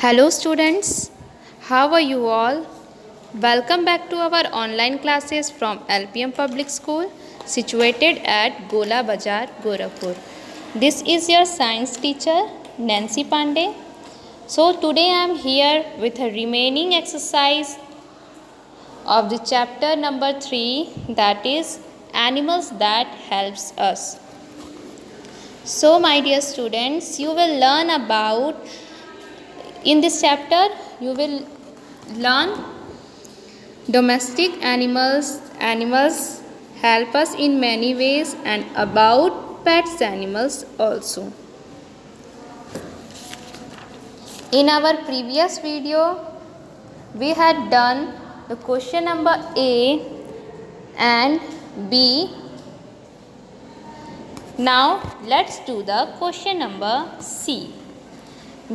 Hello students, how are you all? Welcome back to our online classes from LPM Public School situated at Gola Bazar, Gorakhpur. This is your science teacher Nancy Pandey. So today I am here with a remaining exercise of the chapter number 3, that is animals that helps us. So my dear students, you will learn about in this chapter you will learn domestic animals help us in many ways, and about pets animals also. In our previous video we had done the question number A and B. Now let's do the question number C.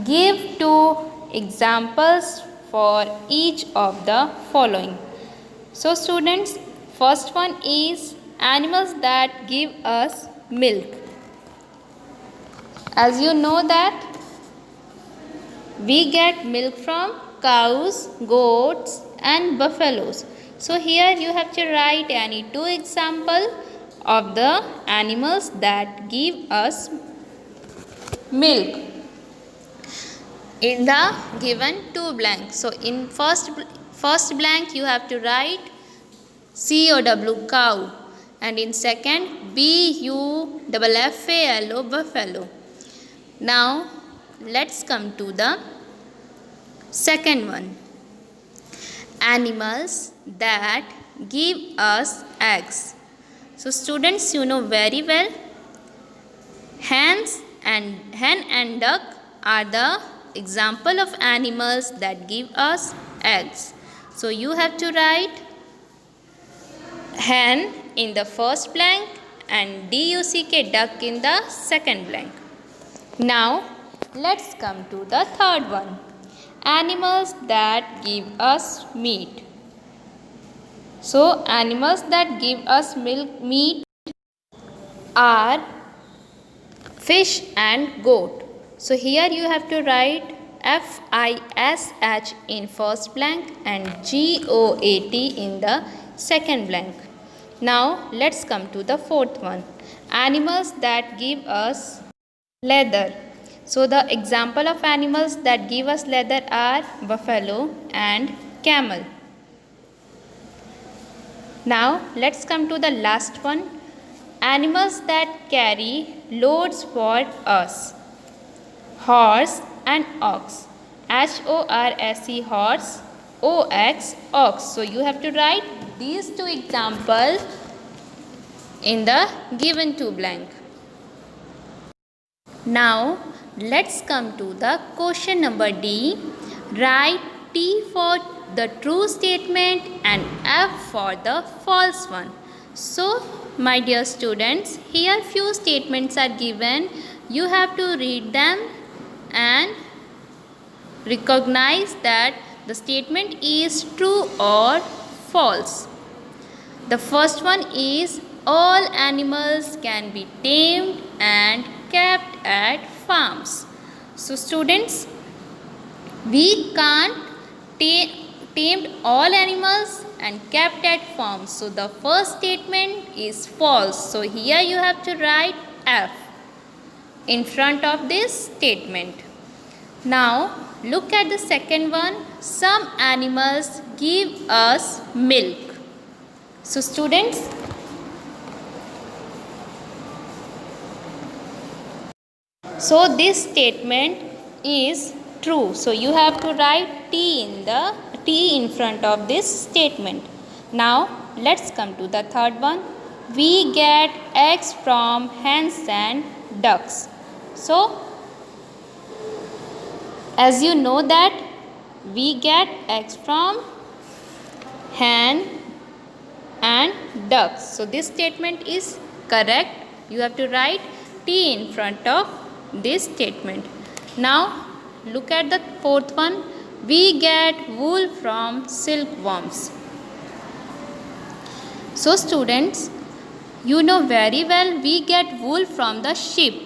Give two examples for each of the following. So students, first one is animals that give us milk. As you know that we get milk from cows, goats and buffaloes. So here you have to write any two examples of the animals that give us milk in the given two blanks. So in first blank you have to write COW, cow, and in second BUFFALO, buffalo. Now let's come to the second one. Animals that give us eggs. So students, you know very well, hen and duck are the example of animals that give us eggs. So you have to write hen in the first blank and DUCK, duck, in the second blank. Now let's come to the third one. Animals that give us meat. So animals that give us meat are fish and goat. So here you have to write FISH in first blank and GOAT in the second blank. Now let's come to the fourth one. Animals that give us leather. So the example of animals that give us leather are buffalo and camel. Now let's come to the last one. Animals that carry loads for us. Horse and ox. HORSE, horse, OX, ox. So you have to write these two examples in the given two blank. Now let's come to the question number D. Write T for the true statement and F for the false one. So my dear students, here few statements are given. You have to read them and recognize that the statement is true or false. The first one is all animals can be tamed and kept at farms. So students, we can't tamed all animals and kept at farms. So the first statement is false. So here you have to write F in front of this statement. Now look at the second one. Some animals give us milk. So students, so this statement is true. So you have to write T in front of this statement. Now let's come to the third one. We get eggs from hens and ducks. So as you know that we get eggs from hen and ducks. So this statement is correct. You have to write T in front of this statement. Now look at the fourth one. We get wool from silkworms. So students, you know very well we get wool from the sheep.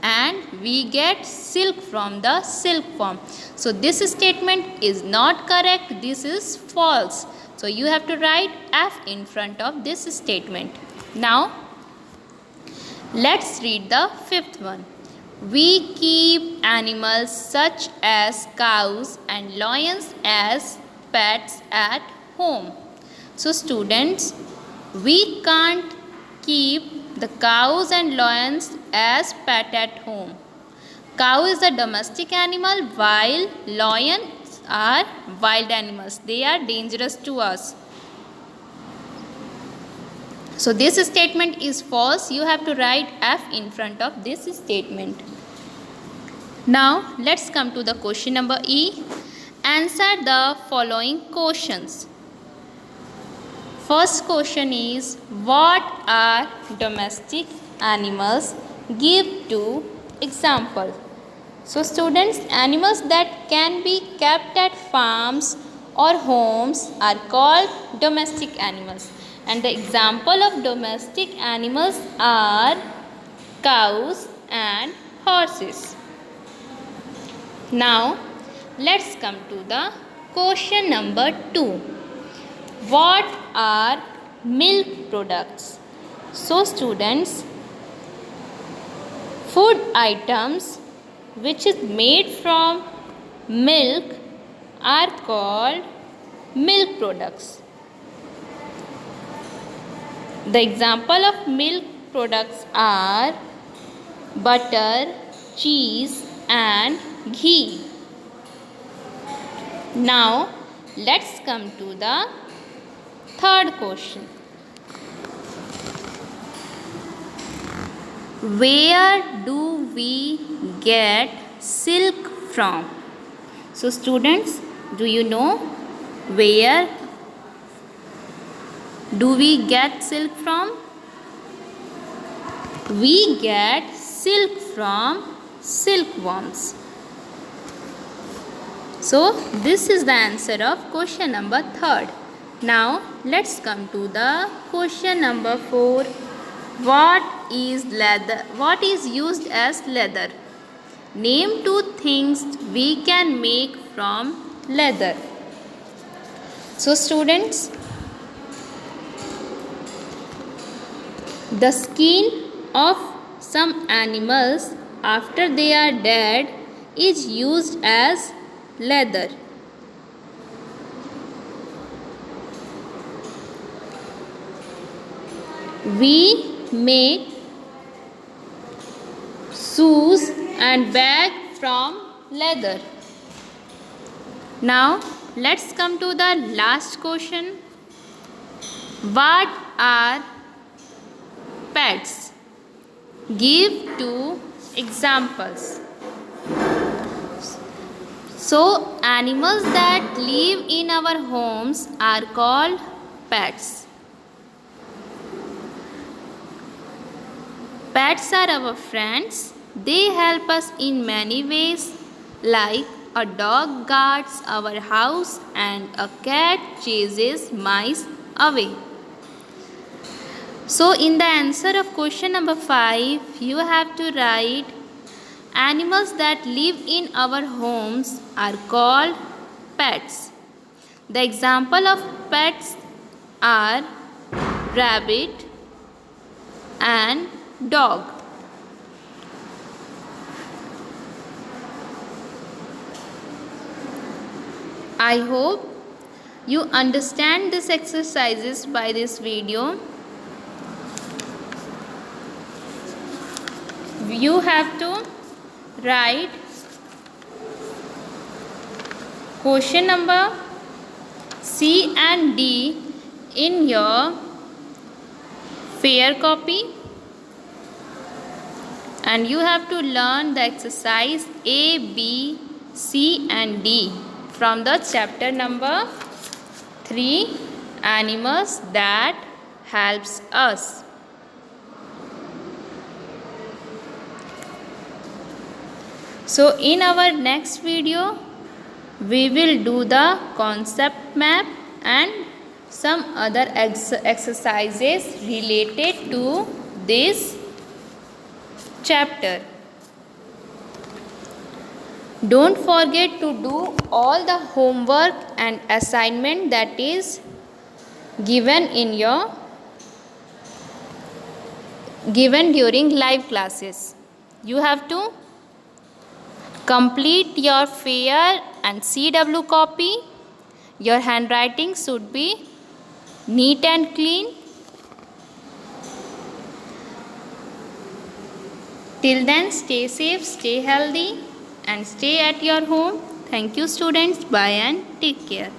and we get silk from the silkworm. So this statement is not correct. This is false. So you have to write F in front of this statement. Now let's read the fifth one. We keep animals such as cows and lions as pets at home. So students, we can't keep the cows and lions as pet at home. Cow is a domestic animal while lions are wild animals. They are dangerous to us. So this statement is false. You have to write F in front of this statement. Now let's come to the question number E. Answer the following questions. First question is, what are domestic animals? Give two examples. So students, animals that can be kept at farms or homes are called domestic animals. And the example of domestic animals are cows and horses. Now let's come to the question number 2. What are milk products? So students, food items which is made from milk are called milk products. The example of milk products are butter, cheese and ghee. Now let's come to the third question. Where do we get silk from? So students, do you know where do we get silk from? We get silk from silkworms. So this is the answer of question number 3. Now let's come to the question number 4. What is leather? What is used as leather? Name two things we can make from leather. So students, the skin of some animals after they are dead is used as leather. We make shoes and bag from leather. Now let's come to the last question. What are pets? Give two examples. So animals that live in our homes are called pets. Pets are our friends. They help us in many ways, like a dog guards our house and a cat chases mice away. So in the answer of question number 5, you have to write animals that live in our homes are called pets. The example of pets are rabbit and dog. I hope you understand these exercises by this video. You have to write question number C and D in your fair copy, and you have to learn the exercise A, B, C and D from the chapter number 3, Animals that helps us. So in our next video, we will do the concept map and some other exercises related to this chapter. Don't forget to do all the homework and assignment that is given during live classes. You have to complete your fair and CW copy. Your handwriting should be neat and clean. Till then, stay safe, stay healthy, and stay at your home. Thank you, students. Bye and take care.